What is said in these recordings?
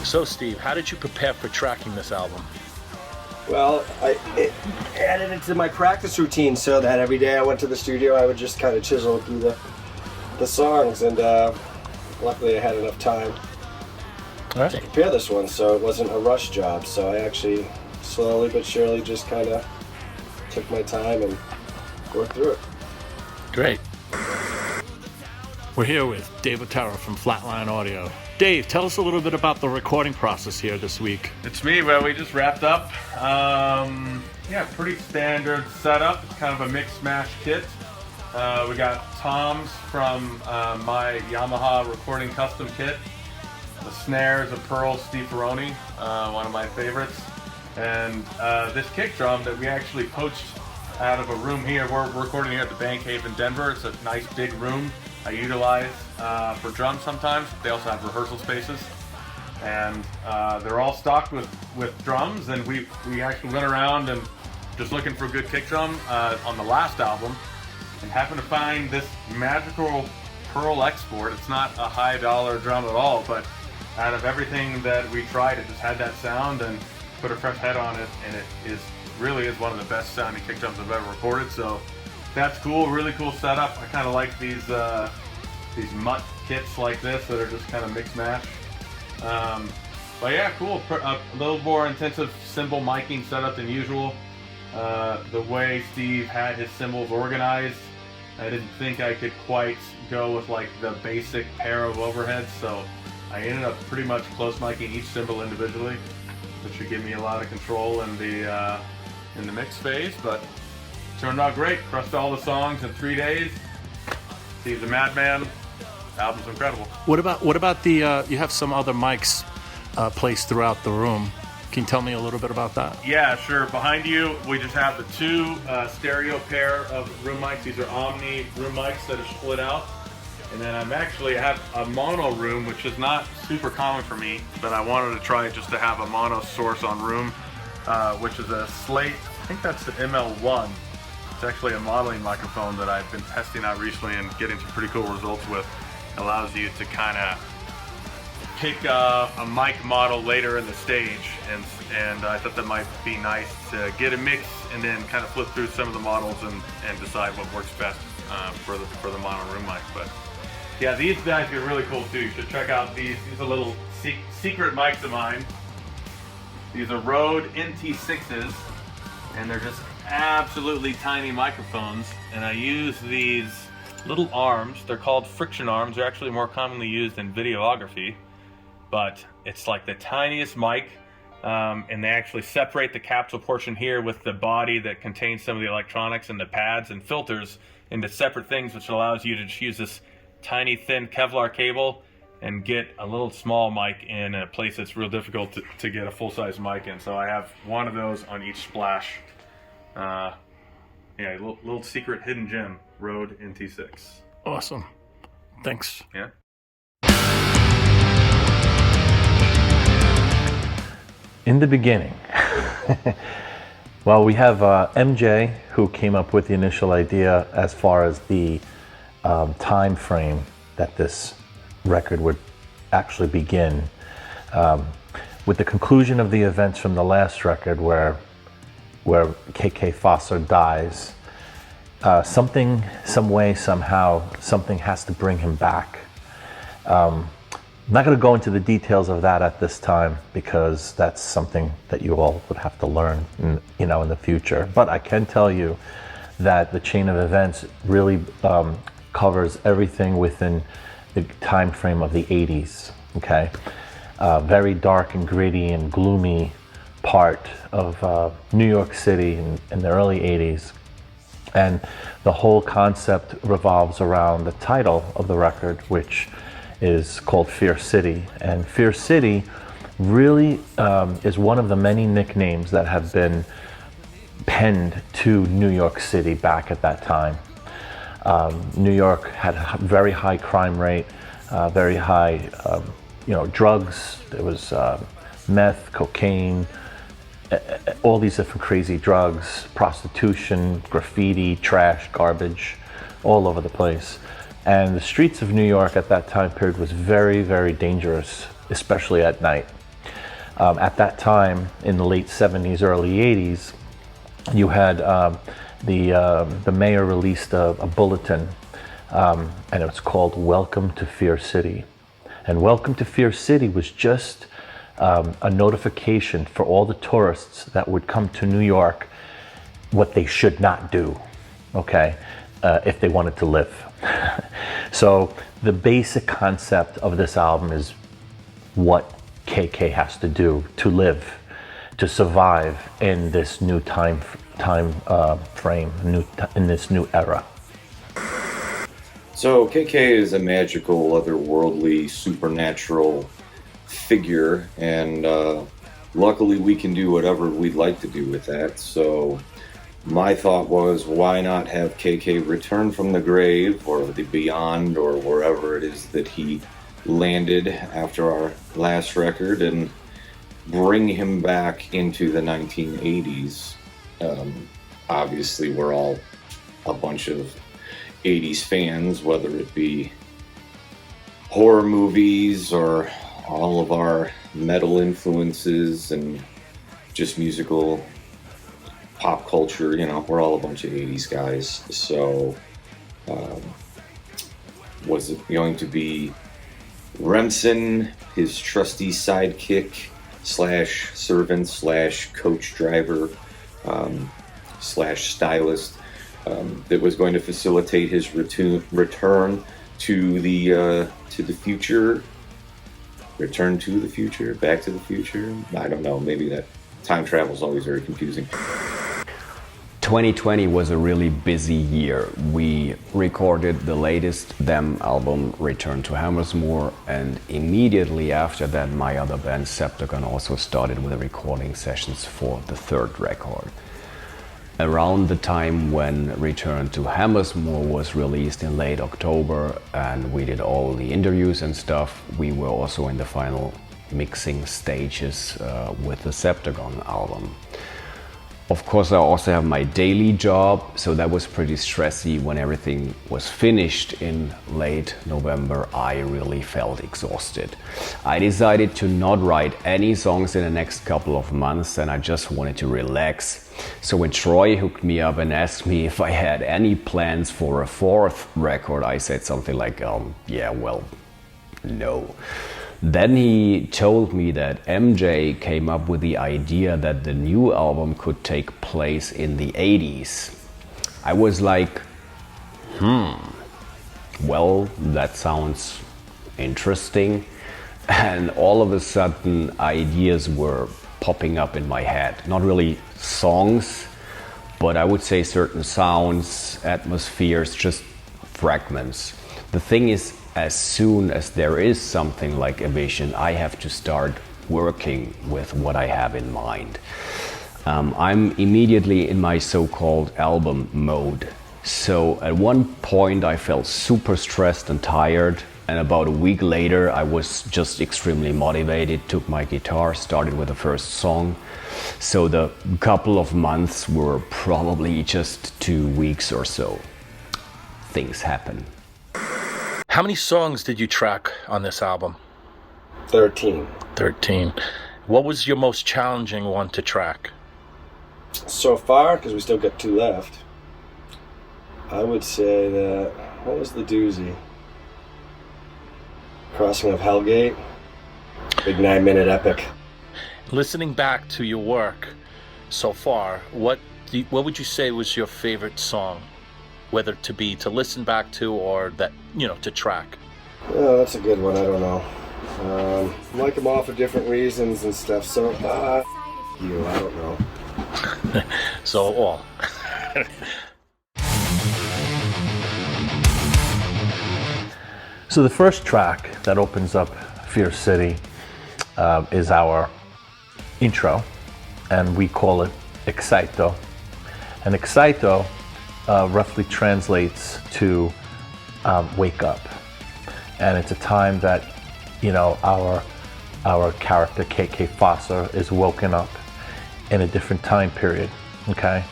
So Steve, how did you prepare for tracking this album? Well, I added it to my practice routine so that every day I went to the studio, I would just kind of chisel through the songs, and luckily I had enough time to prepare this one, so it wasn't a rush job. So I actually slowly but surely just kind of took my time and worked through it. Great. We're here with Dave Otero from Flatline Audio. Dave, tell us a little bit about the recording process here this week. It's me. Well, we just wrapped up. Pretty standard setup. It's kind of a mix-mash kit. We got toms from my Yamaha recording custom kit. The snares of Pearl Steve Ferroni, one of my favorites. And this kick drum that we actually poached out of a room here. We're recording here at the Bank Cave in Denver. It's a nice big room I utilize for drums sometimes. They also have rehearsal spaces. And they're all stocked with drums, and we actually went around and just looking for a good kick drum on the last album, and happened to find this magical Pearl Export. It's not a high dollar drum at all, but out of everything that we tried, it just had that sound, and put a fresh head on it, and it really is one of the best sounding kick drums I've ever recorded. So that's cool, really cool setup. I kind of like these mutt kits like this that are just kind of mix mash. But yeah, cool. A little more intensive cymbal miking setup than usual. The way Steve had his cymbals organized, I didn't think I could quite go with like the basic pair of overheads, so I ended up pretty much close miking each cymbal individually, which should give me a lot of control in the mix phase. But turned out great. Crushed all the songs in 3 days. Steve's a madman. Album's incredible. What about the? You have some other mics placed throughout the room. Can you tell me a little bit about that? Yeah, sure. Behind you, we just have the two stereo pair of room mics. These are Omni room mics that are split out. And then I have a mono room, which is not super common for me, but I wanted to try just to have a mono source on room, which is a Slate. I think that's the ML1. It's actually a modeling microphone that I've been testing out recently and getting some pretty cool results with. It allows you to kind of pick a mic model later in the stage, and I thought that might be nice to get a mix and then kind of flip through some of the models and decide what works best for the mono room mic. But yeah, these guys are really cool too. You should check out these. These are little secret mics of mine. These are Rode NT6s, and they're just absolutely tiny microphones. And I use these little arms. They're called friction arms. They're actually more commonly used in videography, but it's like the tiniest mic, and they actually separate the capsule portion here with the body that contains some of the electronics and the pads and filters into separate things, which allows you to just use this tiny thin Kevlar cable and get a little small mic in a place that's real difficult to get a full-size mic in. So I have one of those on each splash. Yeah, little secret hidden gem, Rode NT6. Awesome. Thanks. Yeah. In the beginning, well, we have MJ, who came up with the initial idea as far as the time frame that this record would actually begin. With the conclusion of the events from the last record, where KK Foster dies, some way, somehow, something has to bring him back. I'm not going to go into the details of that at this time, because that's something that you all would have to learn, in the future. But I can tell you that the chain of events really covers everything within the time frame of the 80s. Okay, very dark and gritty and gloomy part of New York City in the early 80s. And the whole concept revolves around the title of the record, which is called Fear City. And Fear City really is one of the many nicknames that have been penned to New York City back at that time. New York had a very high crime rate, very high drugs. There was meth, cocaine, all these different crazy drugs, prostitution, graffiti, trash, garbage, all over the place. And the streets of New York at that time period was very, very dangerous, especially at night. At that time, in the late 70s, early 80s, you had the mayor released a bulletin, and it was called Welcome to Fear City. And Welcome to Fear City was just a notification for all the tourists that would come to New York what they should not do, okay, if they wanted to live. So the basic concept of this album is what KK has to do to live, to survive in this new time frame, in this new era. So KK is a magical, otherworldly, supernatural figure, and luckily we can do whatever we'd like to do with that. So my thought was, why not have KK return from the grave or the beyond or wherever it is that he landed after our last record and bring him back into the 1980s. Obviously we're all a bunch of 80s fans, whether it be horror movies or all of our metal influences and just musical pop culture, you know, we're all a bunch of 80s guys. So was it going to be Remsen, his trusty sidekick slash servant slash coach driver slash stylist, that was going to facilitate his return to the future, return to the future, back to the future? I don't know, maybe that time travel is always very confusing. 2020 was a really busy year. We recorded the latest Them album, Return to Hammersmore, and immediately after that my other band Septagon also started with the recording sessions for the third record. Around the time when Return to Hammersmore was released in late October and we did all the interviews and stuff, we were also in the final mixing stages with the Septagon album. Of course, I also have my daily job, so that was pretty stressy. When everything was finished in late November, I really felt exhausted. I decided to not write any songs in the next couple of months and I just wanted to relax. So when Troy hooked me up and asked me if I had any plans for a fourth record, I said something like, yeah, well, no. Then he told me that MJ came up with the idea that the new album could take place in the 80s. I was like, well, that sounds interesting. And all of a sudden, ideas were popping up in my head. Not really songs, but I would say certain sounds, atmospheres, just fragments. The thing is, as soon as there is something like a vision, I have to start working with what I have in mind. I'm immediately in my so-called album mode. So at one point I felt super stressed and tired, and about a week later I was just extremely motivated, took my guitar, started with the first song. So the couple of months were probably just 2 weeks or so. Things happen. How many songs did you track on this album? 13. 13. What was your most challenging one to track? So far, because we still got 2 left, I would say that, what was the doozy? Crossing of Hellgate. Big 9-minute epic. Listening back to your work so far, what would you say was your favorite song? Whether to listen back to or that, to track? Oh, that's a good one. I don't know. I like them all for different reasons and stuff. So, I don't know. So all. So the first track that opens up Fear City is our intro, and we call it Excito. And Excito roughly translates to wake up. And it's a time that, our character KK Foster is woken up in a different time period, okay?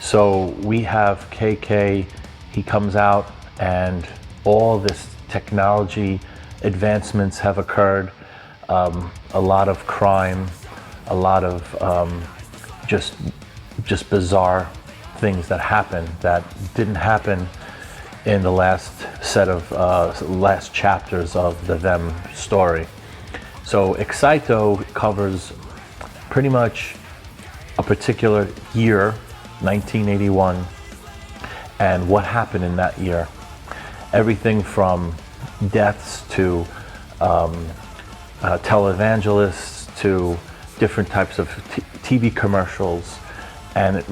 So we have KK, he comes out and all this technology advancements have occurred, a lot of crime, a lot of just bizarre things that happened that didn't happen in the last set of last chapters of the Them story. So Excito covers pretty much a particular year, 1981, and what happened in that year. Everything from deaths to televangelists to different types of TV commercials, and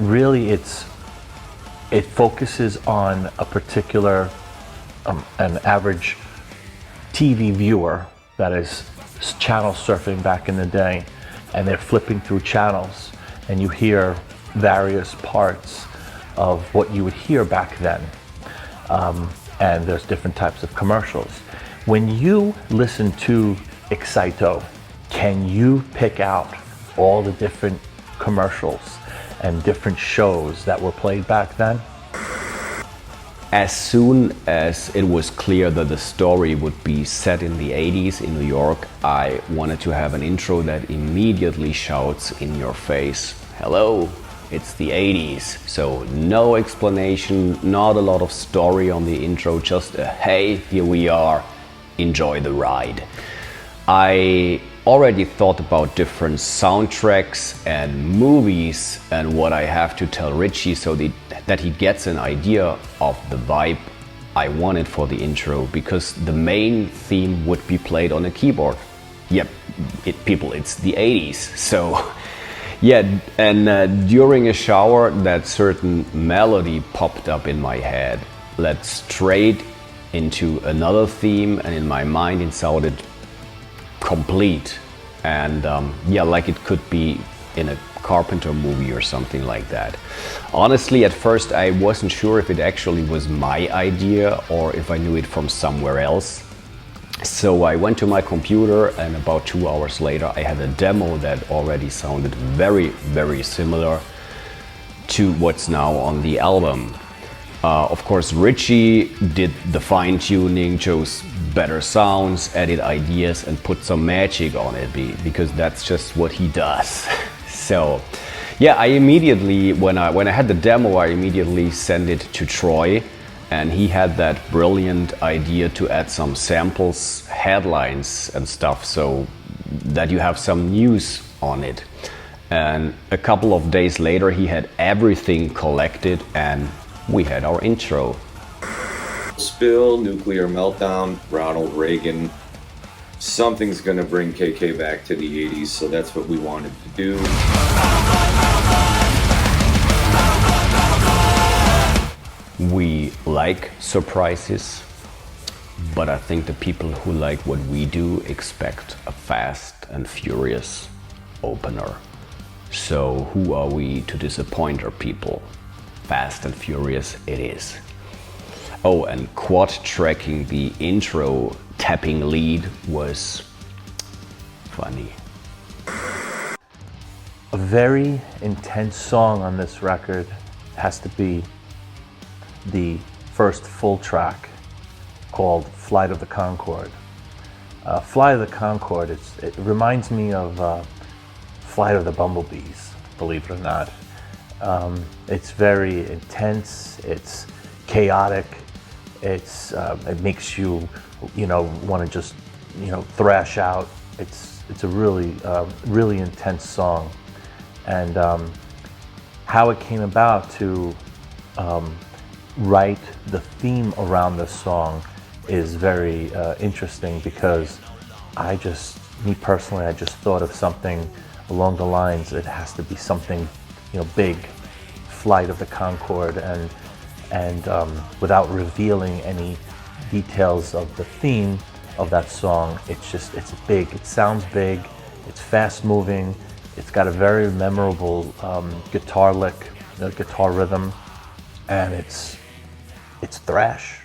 it focuses on a particular an average TV viewer that is channel surfing back in the day, and they're flipping through channels, and you hear various parts of what you would hear back then, and there's different types of commercials. When you listen to Excito, can you pick out all the different commercials and different shows that were played back then? As soon as it was clear that the story would be set in the 80s in New York, I wanted to have an intro that immediately shouts in your face, hello, it's the 80s. So no explanation, not a lot of story on the intro, just a hey, here we are, enjoy the ride. I already thought about different soundtracks and movies and what I have to tell Richie so that he gets an idea of the vibe I wanted for the intro, because the main theme would be played on a keyboard. Yep, it's the 80s, so yeah, and during a shower that certain melody popped up in my head, led straight into another theme, and in my mind it sounded complete, and yeah, like it could be in a Carpenter movie or something like that. Honestly, at first I wasn't sure if it actually was my idea or if I knew it from somewhere else. So I went to my computer, and about 2 hours later I had a demo that already sounded very, very similar to what's now on the album. Of course, Richie did the fine-tuning, chose better sounds, added ideas, and put some magic on it, because that's just what he does. So, yeah, I immediately, when I had the demo, I immediately sent it to Troy, and he had that brilliant idea to add some samples, headlines, and stuff, so that you have some news on it. And a couple of days later, he had everything collected, and we had our intro. Spill, nuclear meltdown, Ronald Reagan. Something's gonna bring KK back to the 80s, so that's what we wanted to do. We like surprises, but I think the people who like what we do expect a fast and furious opener. So who are we to disappoint our people? Fast and furious it is. Oh, and quad tracking the intro tapping lead was funny. A very intense song on this record has to be the first full track called Flight of the Conchord. Flight of the Conchord, it reminds me of Flight of the Bumblebees, believe it or not. It's very intense, it's chaotic, it makes you, want to just, thrash out. It's a really, really intense song. And how it came about to write the theme around this song is very interesting, because me personally, I just thought of something along the lines, it has to be something, big, Flight of the Conchord, and without revealing any details of the theme of that song, it's big, it sounds big, it's fast moving, it's got a very memorable guitar lick, guitar rhythm, and it's thrash.